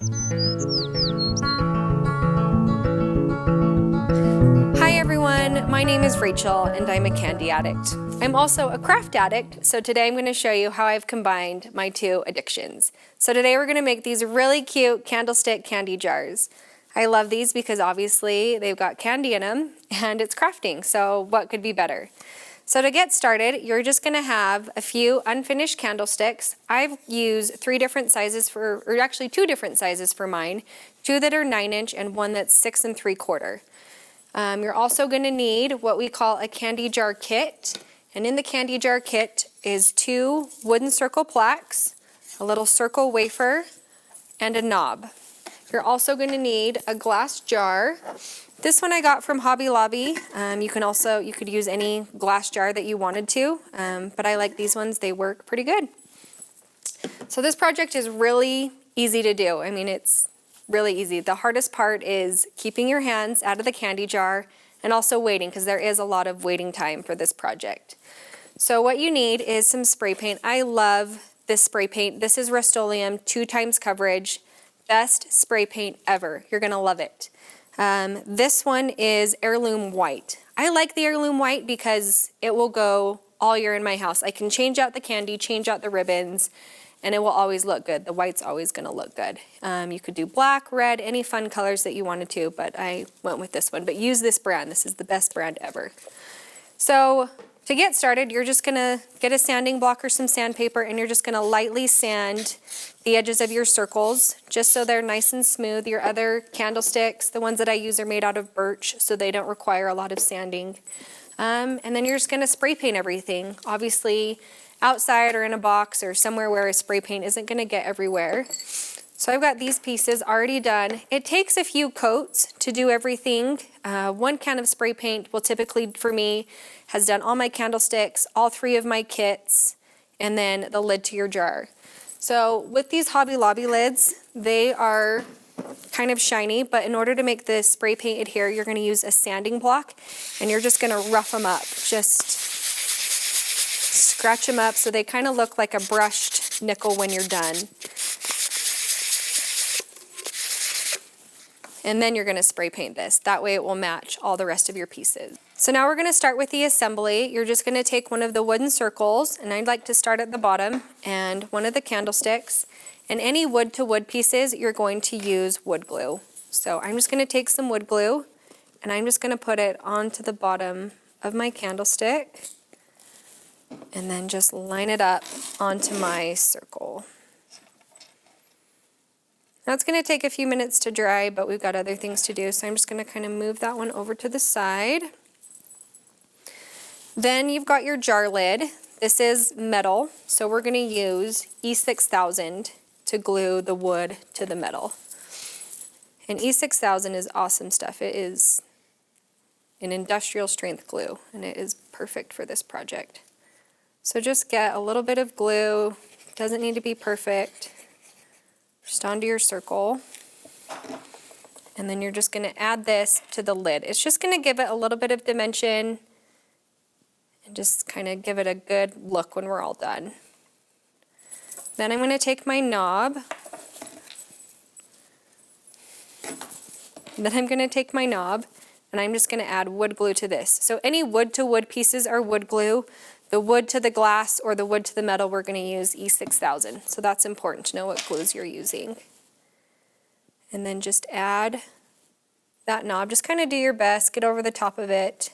Hi everyone, my name is Rachel and I'm a candy addict. I'm also a craft addict, so today I'm going to show you how I've combined my two addictions. So today we're going to make these really cute candlestick candy jars. I love these because obviously they've got candy in them and it's crafting, so what could be better? So to get started, you're just going to have a few unfinished candlesticks. I've used two different sizes for mine, two that are 9-inch and one that's 6 3/4. You're also going to need what we call a candy jar kit. And in the candy jar kit is 2 wooden circle plaques, a little circle wafer, and a knob. You're also going to need a glass jar. This one I got from Hobby Lobby. You could use any glass jar that you wanted to, but I like these ones. They work pretty good. So this project is really easy to do. I mean, it's really easy. The hardest part is keeping your hands out of the candy jar and also waiting, because there is a lot of waiting time for this project. So what you need is some spray paint. I love this spray paint. This is Rust-Oleum 2x coverage. Best spray paint ever. You're gonna love it. This one is heirloom white. I like the heirloom white because it will go all year in my house. I can change out the candy, change out the ribbons, and it will always look good. The white's always gonna look good. You could do black, red, any fun colors that you wanted to, but I went with this one. But use this brand. This is the best brand ever. So to get started, you're just gonna get a sanding block or some sandpaper, and you're just gonna lightly sand the edges of your circles, just so they're nice and smooth. Your other candlesticks, the ones that I use, are made out of birch, so they don't require a lot of sanding. And then you're just gonna spray paint everything. Obviously, outside or in a box or somewhere where a spray paint isn't gonna get everywhere. So I've got these pieces already done. It takes a few coats to do everything. 1 can of spray paint will typically, for me, has done all my candlesticks, all 3 of my kits, and then the lid to your jar. So with these Hobby Lobby lids, they are kind of shiny, but in order to make this spray paint adhere, you're gonna use a sanding block, and you're just gonna rough them up. Just scratch them up so they kind of look like a brushed nickel when you're done. And then you're gonna spray paint this. That way it will match all the rest of your pieces. So now we're gonna start with the assembly. You're just gonna take one of the wooden circles, and I'd like to start at the bottom, and one of the candlesticks. And any wood to wood pieces, you're going to use wood glue. So I'm just gonna take some wood glue, and I'm just gonna put it onto the bottom of my candlestick, and then just line it up onto my circle. Now it's going to take a few minutes to dry, but we've got other things to do, so I'm just going to kind of move that one over to the side. Then you've got your jar lid. This is metal, so we're going to use E6000 to glue the wood to the metal. And E6000 is awesome stuff. It is an industrial strength glue, and it is perfect for this project. So just get a little bit of glue. It doesn't need to be perfect. Just onto your circle. And then you're just going to add this to the lid. It's just going to give it a little bit of dimension and just kind of give it a good look when we're all done. Then I'm going to take my knob. And I'm just going to add wood glue to this. So any wood to wood pieces are wood glue. The wood to the glass or the wood to the metal, we're going to use E6000. So that's important to know what glues you're using. And then just add that knob. Just kind of do your best. Get over the top of it.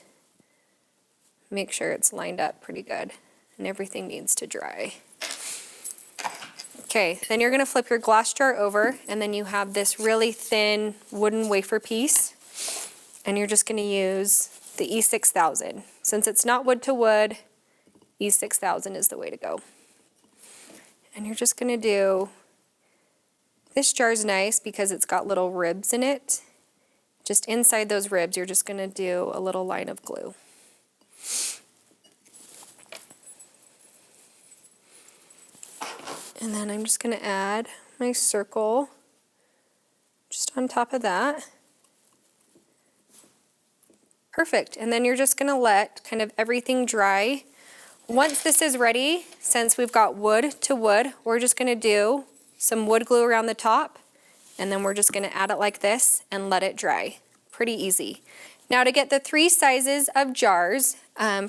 Make sure it's lined up pretty good. And everything needs to dry. Okay, then you're going to flip your glass jar over, and then you have this really thin wooden wafer piece. And you're just going to use the E6000. Since it's not wood to wood, E6000 is the way to go. And you're just going to do, this jar's nice because it's got little ribs in it. Just inside those ribs, you're just going to do a little line of glue. And then I'm just going to add my circle just on top of that. Perfect. And then you're just going to let kind of everything dry. Once this is ready, since we've got wood to wood, we're just going to do some wood glue around the top and then we're just gonna add it like this and let it dry. Pretty easy. Now to get the 3 sizes of jars,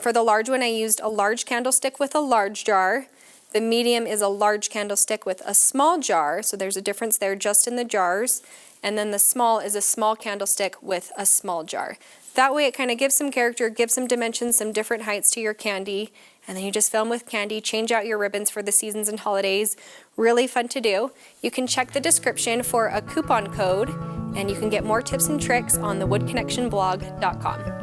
for the large one I used a large candlestick with a large jar. The medium is a large candlestick with a small jar, so there's a difference there just in the jars. And then the small is a small candlestick with a small jar. That way it kind of gives some character, gives some dimensions, some different heights to your candy. And then you just fill them with candy, change out your ribbons for the seasons and holidays. Really fun to do. You can check the description for a coupon code, and you can get more tips and tricks on thewoodconnectionblog.com.